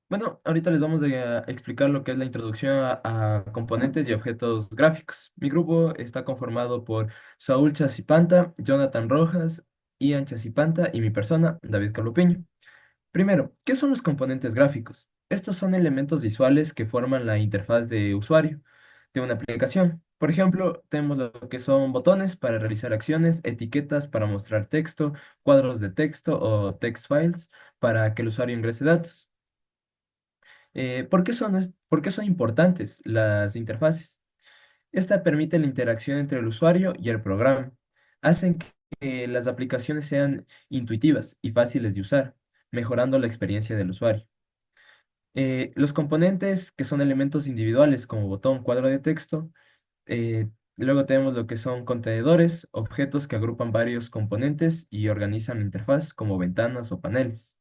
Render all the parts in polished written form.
Bueno, ahorita les vamos a explicar lo que es la introducción a componentes y objetos gráficos. Mi grupo está conformado por Saúl Chacipanta, Jonathan Rojas, Ian Chacipanta y mi persona, David Calupiño. Primero, ¿qué son los componentes gráficos? Estos son elementos visuales que forman la interfaz de usuario de una aplicación. Por ejemplo, tenemos lo que son botones para realizar acciones, etiquetas para mostrar texto, cuadros de texto o text files para que el usuario ingrese datos. ¿Por qué son importantes las interfaces? Esta permite la interacción entre el usuario y el programa. Hacen que las aplicaciones sean intuitivas y fáciles de usar, mejorando la experiencia del usuario. Los componentes, que son elementos individuales como botón, cuadro de texto. Luego tenemos lo que son contenedores, objetos que agrupan varios componentes y organizan la interfaz como ventanas o paneles.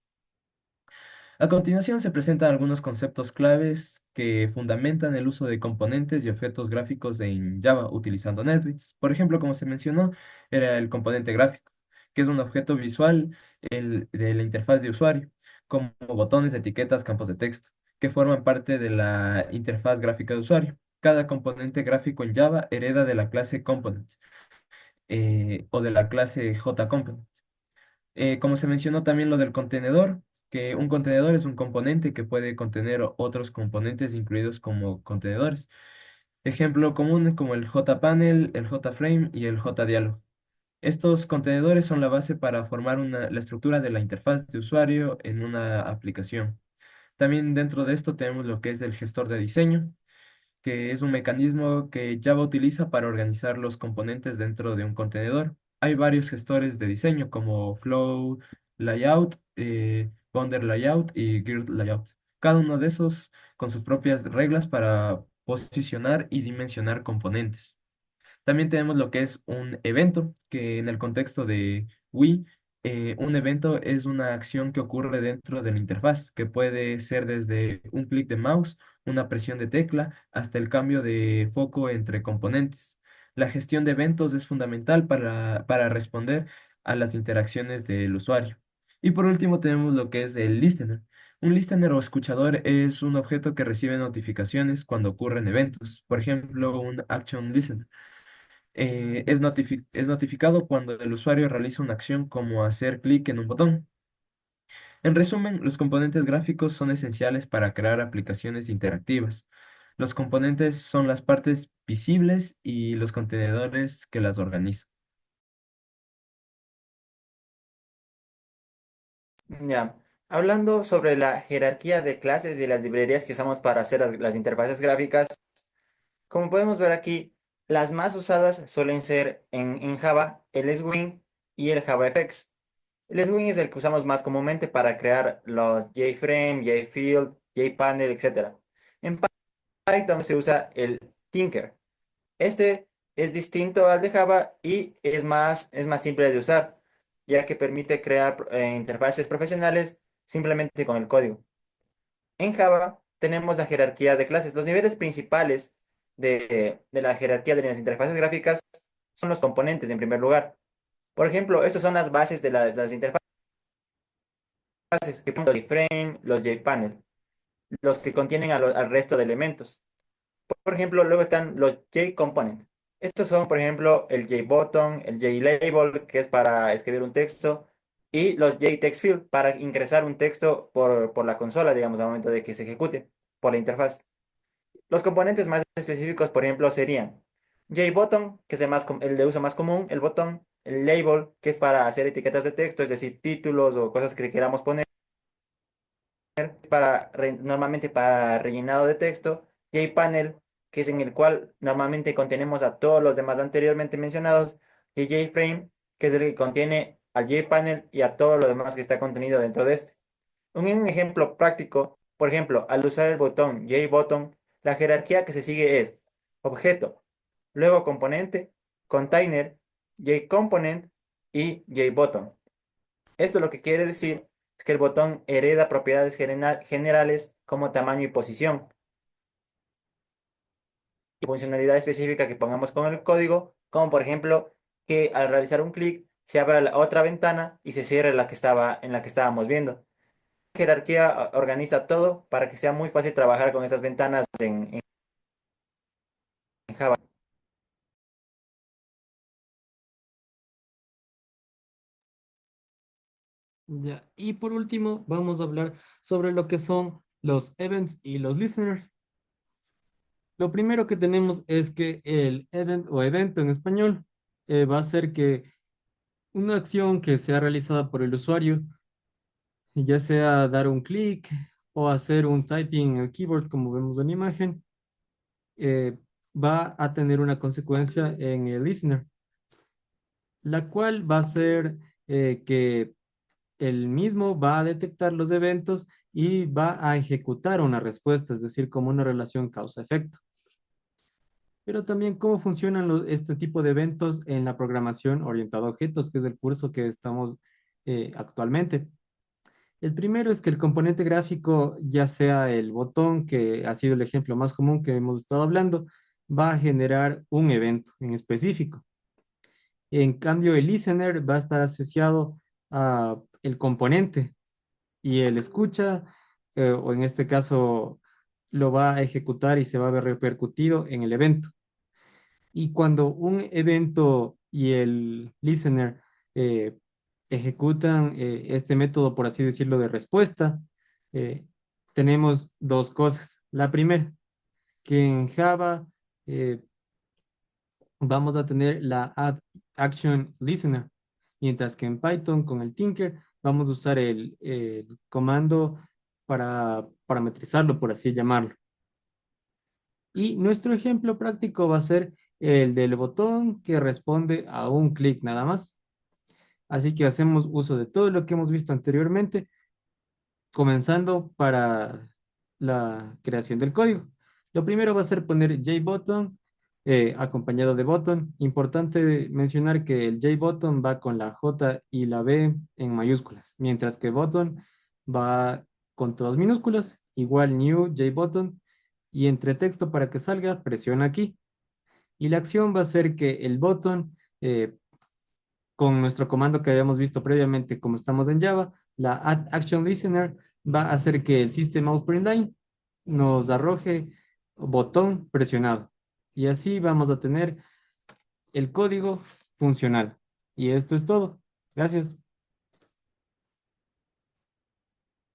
A continuación se presentan algunos conceptos claves que fundamentan el uso de componentes y objetos gráficos en Java utilizando NetBeans. Por ejemplo, como se mencionó, era el componente gráfico, que es un objeto visual de la interfaz de usuario, como botones, etiquetas, campos de texto, que forman parte de la interfaz gráfica de usuario. Cada componente gráfico en Java hereda de la clase Components o de la clase JComponent. Como se mencionó también lo del contenedor, que un contenedor es un componente que puede contener otros componentes incluidos como contenedores. Ejemplo común como el JPanel, el JFrame y el JDialog. Estos contenedores son la base para formar la estructura de la interfaz de usuario en una aplicación. También dentro de esto tenemos lo que es el gestor de diseño, que es un mecanismo que Java utiliza para organizar los componentes dentro de un contenedor. Hay varios gestores de diseño como Flow Layout, Boundary Layout y Grid Layout. Cada uno de esos con sus propias reglas para posicionar y dimensionar componentes. También tenemos lo que es un evento, que en el contexto de Wii, un evento es una acción que ocurre dentro de la interfaz, que puede ser desde un clic de mouse, una presión de tecla, hasta el cambio de foco entre componentes. La gestión de eventos es fundamental para responder a las interacciones del usuario. Y por último tenemos lo que es el listener. Un listener o escuchador es un objeto que recibe notificaciones cuando ocurren eventos. Por ejemplo, un action listener es notificado cuando el usuario realiza una acción como hacer clic en un botón. En resumen, los componentes gráficos son esenciales para crear aplicaciones interactivas. Los componentes son las partes visibles y los contenedores que las organizan. Ya, hablando sobre la jerarquía de clases y las librerías que usamos para hacer las interfaces gráficas, como podemos ver aquí, las más usadas suelen ser en Java el Swing y el JavaFX. El Swing es el que usamos más comúnmente para crear los JFrame, JField, JPanel, etc. En Python se usa el Tinker. Este es distinto al de Java y es más simple de usar, ya que permite crear interfaces profesionales simplemente con el código. En Java tenemos la jerarquía de clases. Los niveles principales de la jerarquía de las interfaces gráficas son los componentes en primer lugar. Por ejemplo, estas son las bases de las interfaces, que son los JFrame, los JPanel, los que contienen al resto de elementos. Por ejemplo, luego están los JComponent. Estos son, por ejemplo, el JButton, el JLabel, que es para escribir un texto, y los JTextField para ingresar un texto por la consola, digamos, al momento de que se ejecute por la interfaz. Los componentes más específicos, por ejemplo, serían JButton, que es el de uso más común, el botón, el label, que es para hacer etiquetas de texto, es decir, títulos o cosas que queramos poner, normalmente para rellenado de texto, JPanel, que es en el cual normalmente contenemos a todos los demás anteriormente mencionados, y JFrame, que es el que contiene al JPanel y a todo lo demás que está contenido dentro de este. Un ejemplo práctico, por ejemplo, al usar el botón JButton, la jerarquía que se sigue es objeto, luego componente, container, JComponent y JButton. Esto lo que quiere decir es que el botón hereda propiedades generales como tamaño y posición, y funcionalidad específica que pongamos con el código, como por ejemplo que al realizar un clic se abra la otra ventana y se cierre la que estaba en la que estábamos viendo. jerarquía organiza todo para que sea muy fácil trabajar con estas ventanas en Java. Ya. Y por último, vamos a hablar sobre lo que son los events y los listeners. Lo primero que tenemos es que el event o evento en español va a ser que una acción que sea realizada por el usuario, ya sea dar un clic o hacer un typing en el keyboard, como vemos en la imagen, eh, va a tener una consecuencia en el listener, la cual va a ser que el mismo va a detectar los eventos y va a ejecutar una respuesta, es decir, como una relación causa-efecto. Pero también cómo funcionan este tipo de eventos en la programación orientada a objetos, que es el curso que estamos actualmente. El primero es que el componente gráfico, ya sea el botón, que ha sido el ejemplo más común que hemos estado hablando, va a generar un evento en específico. En cambio, el listener va a estar asociado a el componente y el escucha, o en este caso, lo va a ejecutar y se va a ver repercutido en el evento. Y cuando un evento y el listener eh, ejecutan este método, por así decirlo, de respuesta, eh, tenemos dos cosas. La primera, que en Java eh, vamos a tener la add action listener, mientras que en Python con el Tinker vamos a usar el comando para parametrizarlo, por así llamarlo. Y nuestro ejemplo práctico va a ser el del botón que responde a un clic nada más. Así que hacemos uso de todo lo que hemos visto anteriormente, comenzando para la creación del código. Lo primero va a ser poner JButton acompañado de button. Importante mencionar que el JButton va con la J y la B en mayúsculas, mientras que button va con todas minúsculas, igual new JButton, y entre texto para que salga, presiona aquí. Y la acción va a ser que el button con nuestro comando que habíamos visto previamente, como estamos en Java, la add action listener va a hacer que el system out print line nos arroje botón presionado. Y así vamos a tener el código funcional. Y esto es todo. Gracias.